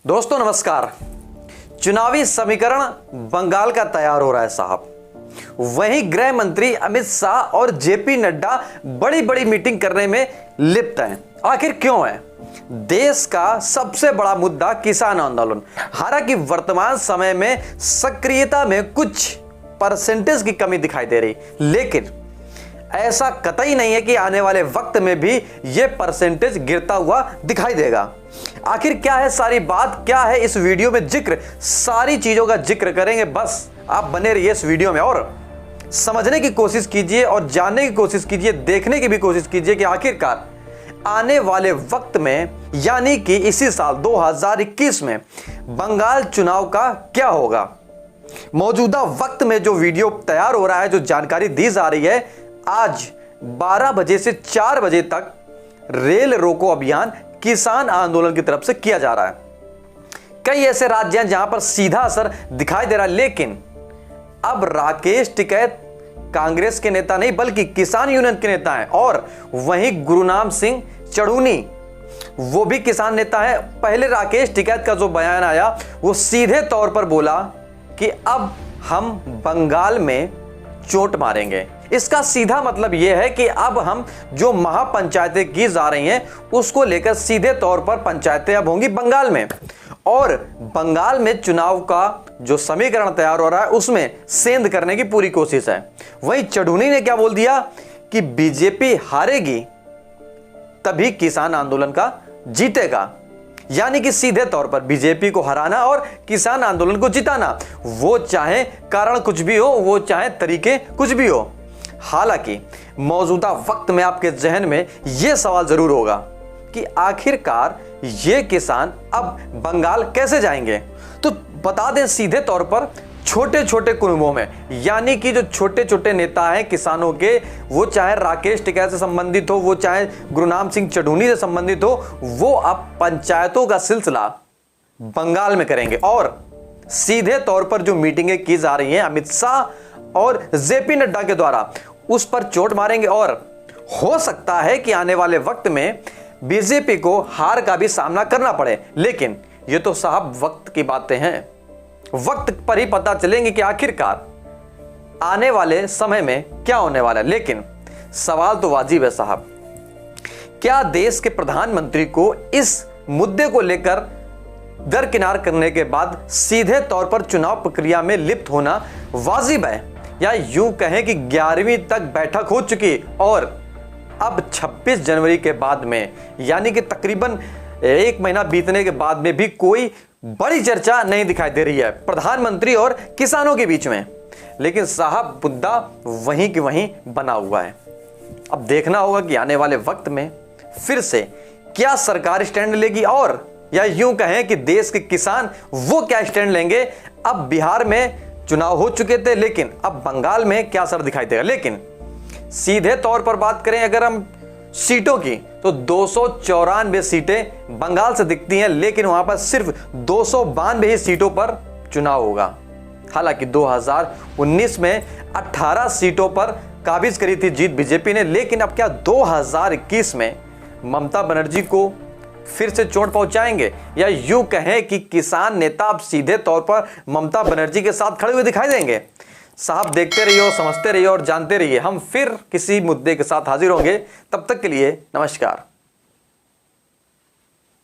दोस्तों नमस्कार। चुनावी समीकरण बंगाल का तैयार हो रहा है साहब। वहीं गृह मंत्री अमित शाह और जेपी नड्डा बड़ी बड़ी मीटिंग करने में लिप्त हैं। आखिर क्यों है? देश का सबसे बड़ा मुद्दा किसान आंदोलन। हालांकि वर्तमान समय में सक्रियता में कुछ परसेंटेज की कमी दिखाई दे रही, लेकिन ऐसा कतई नहीं है कि आने वाले वक्त में भी यह परसेंटेज गिरता हुआ दिखाई देगा। आखिर क्या है सारी बात, क्या है इस वीडियो में जिक्र, सारी चीजों का जिक्र करेंगे। बस आप बने रहिए इस वीडियो में और समझने की कोशिश कीजिए और जानने की कोशिश कीजिए, देखने की भी कोशिश कीजिए कि आखिरकार आने वाले वक्त में यानी कि इसी साल 2021 में बंगाल चुनाव का क्या होगा। मौजूदा वक्त में जो वीडियो तैयार हो रहा है, जो जानकारी दी जा रही है, आज 12 बजे से 4 बजे तक रेल रोको अभियान किसान आंदोलन की तरफ से किया जा रहा है। कई ऐसे राज्य हैं जहां पर सीधा असर दिखाई दे रहा है, लेकिन अब राकेश टिकैत कांग्रेस के नेता नहीं बल्कि किसान यूनियन के नेता हैं, और वहीं गुरुनाम सिंह चढ़ूनी वो भी किसान नेता है। पहले राकेश टिकैत का जो बयान आया वो सीधे तौर पर बोला कि अब हम बंगाल में चोट मारेंगे। इसका सीधा मतलब यह है कि अब हम जो महापंचायतें की जा रही हैं उसको लेकर सीधे तौर पर पंचायतें अब होंगी बंगाल में, और बंगाल में चुनाव का जो समीकरण तैयार हो रहा है उसमें सेंध करने की पूरी कोशिश है। वहीं चढ़ूनी ने क्या बोल दिया कि बीजेपी हारेगी तभी किसान आंदोलन का जीतेगा, यानी कि सीधे तौर पर बीजेपी को हराना और किसान आंदोलन को जिताना, वो चाहे कारण कुछ भी हो, वो चाहे तरीके कुछ भी हो। हालांकि मौजूदा वक्त में आपके जहन में यह सवाल जरूर होगा कि आखिरकार ये किसान अब बंगाल कैसे जाएंगे। तो बता दें सीधे तौर पर, छोटे छोटे कुनबों में, यानी कि जो छोटे छोटे नेता हैं किसानों के, वो चाहे राकेश टिकैत से संबंधित हो, वो चाहे गुरुनाम सिंह चढ़ूनी से संबंधित हो, वो अब पंचायतों का सिलसिला बंगाल में करेंगे और सीधे तौर पर जो मीटिंगें की जा रही हैं अमित शाह और जेपी नड्डा के द्वारा, उस पर चोट मारेंगे। और हो सकता है कि आने वाले वक्त में बीजेपी को हार का भी सामना करना पड़े, लेकिन ये तो साहब वक्त की बातें हैं। वक्त पर ही पता चलेंगे कि आखिरकार आने वाले समय में क्या होने वाला है। लेकिन सवाल तो वाजिब है साहब, क्या देश के प्रधानमंत्री को इस मुद्दे को लेकर दरकिनार करने के बाद सीधे तौर पर चुनाव प्रक्रिया में लिप्त होना वाजिब है, या यूं कहें कि 11वीं तक बैठक हो चुकी और अब 26 जनवरी के बाद में, यानी कि तकरीबन 1 महीना बीतने के बाद में भी कोई बड़ी चर्चा नहीं दिखाई दे रही है प्रधानमंत्री और किसानों के बीच में। लेकिन साहब मुद्दा वहीं की वहीं बना हुआ है। अब देखना होगा कि आने वाले वक्त में फिर से क्या सरकार स्टैंड लेगी, और या यूं कहें कि देश के किसान वो क्या स्टैंड लेंगे। अब बिहार में चुनाव हो चुके थे, लेकिन अब बंगाल में क्या असर दिखाई देगा। लेकिन सीधे तौर पर बात करें अगर हम सीटों की, तो 294 सीटें बंगाल से दिखती हैं, लेकिन वहां पर सिर्फ 292 ही सीटों पर चुनाव होगा। हालांकि 2019 में 18 सीटों पर काबिज करी थी जीत बीजेपी ने, लेकिन अब क्या 2021 में ममता बनर्जी को फिर से चोट पहुंचाएंगे, या यूं कहें कि किसान नेता अब सीधे तौर पर ममता बनर्जी के साथ खड़े हुए दिखाई देंगे। साहब देखते रहिए, समझते रहिए और जानते रहिए। हम फिर किसी मुद्दे के साथ हाजिर होंगे। तब तक के लिए नमस्कार।